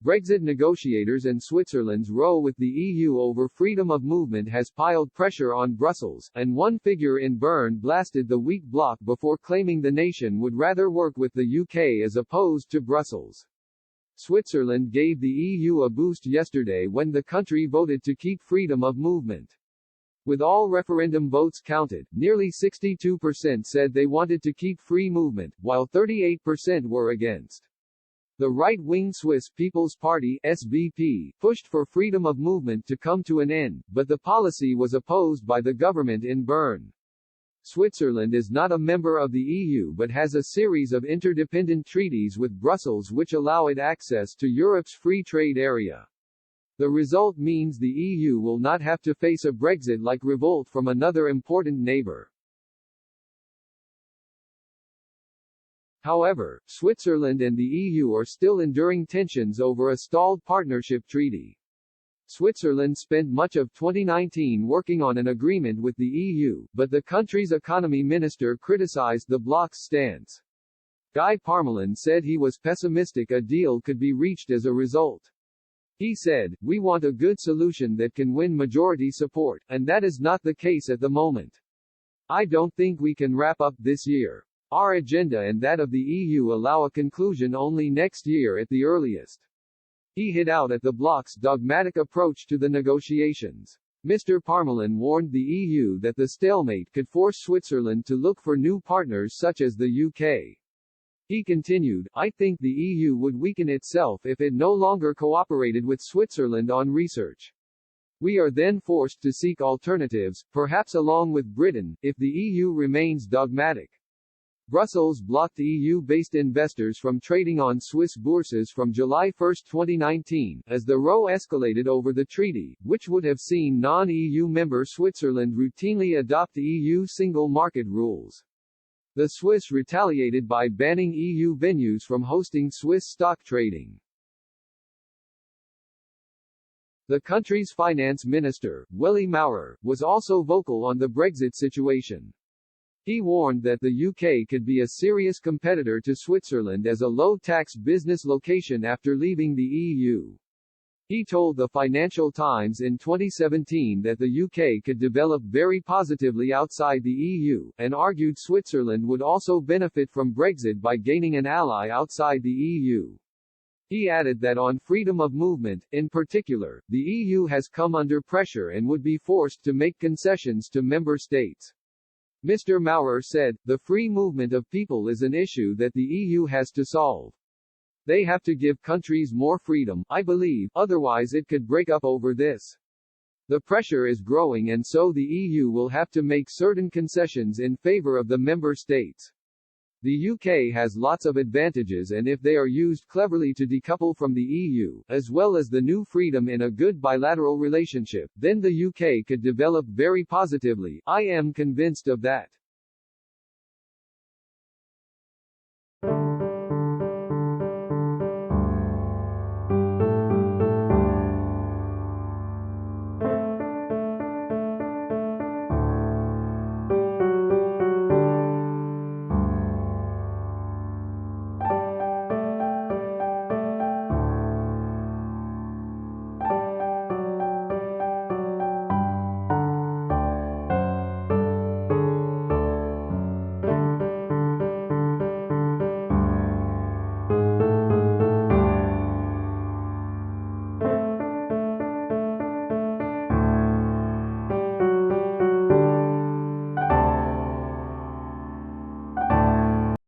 Brexit negotiators and Switzerland's row with the EU over freedom of movement has piled pressure on Brussels, and one figure in Bern blasted the weak bloc before claiming the nation would rather work with the UK as opposed to Brussels. Switzerland gave the EU a boost yesterday when the country voted to keep freedom of movement. With all referendum votes counted, nearly 62% said they wanted to keep free movement, while 38% were against. The right-wing Swiss People's Party (SVP) pushed for freedom of movement to come to an end, but the policy was opposed by the government in Bern. Switzerland is not a member of the EU but has a series of interdependent treaties with Brussels which allow it access to Europe's free trade area. The result means the EU will not have to face a Brexit-like revolt from another important neighbor. However, Switzerland and the EU are still enduring tensions over a stalled partnership treaty. Switzerland spent much of 2019 working on an agreement with the EU, but the country's economy minister criticized the bloc's stance. Guy Parmelin said he was pessimistic a deal could be reached as a result. He said, "We want a good solution that can win majority support, and that is not the case at the moment. I don't think we can wrap up this year. Our agenda and that of the EU allow a conclusion only next year at the earliest." He hit out at the bloc's dogmatic approach to the negotiations. Mr. Parmelin warned the EU that the stalemate could force Switzerland to look for new partners such as the UK. He continued, "I think the EU would weaken itself if it no longer cooperated with Switzerland on research. We are then forced to seek alternatives, perhaps along with Britain, if the EU remains dogmatic." Brussels blocked EU-based investors from trading on Swiss bourses from July 1, 2019, as the row escalated over the treaty, which would have seen non-EU member Switzerland routinely adopt EU single market rules. The Swiss retaliated by banning EU venues from hosting Swiss stock trading. The country's finance minister, Willy Maurer, was also vocal on the Brexit situation. He warned that the UK could be a serious competitor to Switzerland as a low-tax business location after leaving the EU. He told the Financial Times in 2017 that the UK could develop very positively outside the EU, and argued Switzerland would also benefit from Brexit by gaining an ally outside the EU. He added that on freedom of movement, in particular, the EU has come under pressure and would be forced to make concessions to member states. Mr. Maurer said, "The free movement of people is an issue that the EU has to solve. They have to give countries more freedom, I believe, otherwise it could break up over this. The pressure is growing and so the EU will have to make certain concessions in favor of the member states. The UK has lots of advantages and if they are used cleverly to decouple from the EU, as well as the new freedom in a good bilateral relationship, then the UK could develop very positively. I am convinced of that."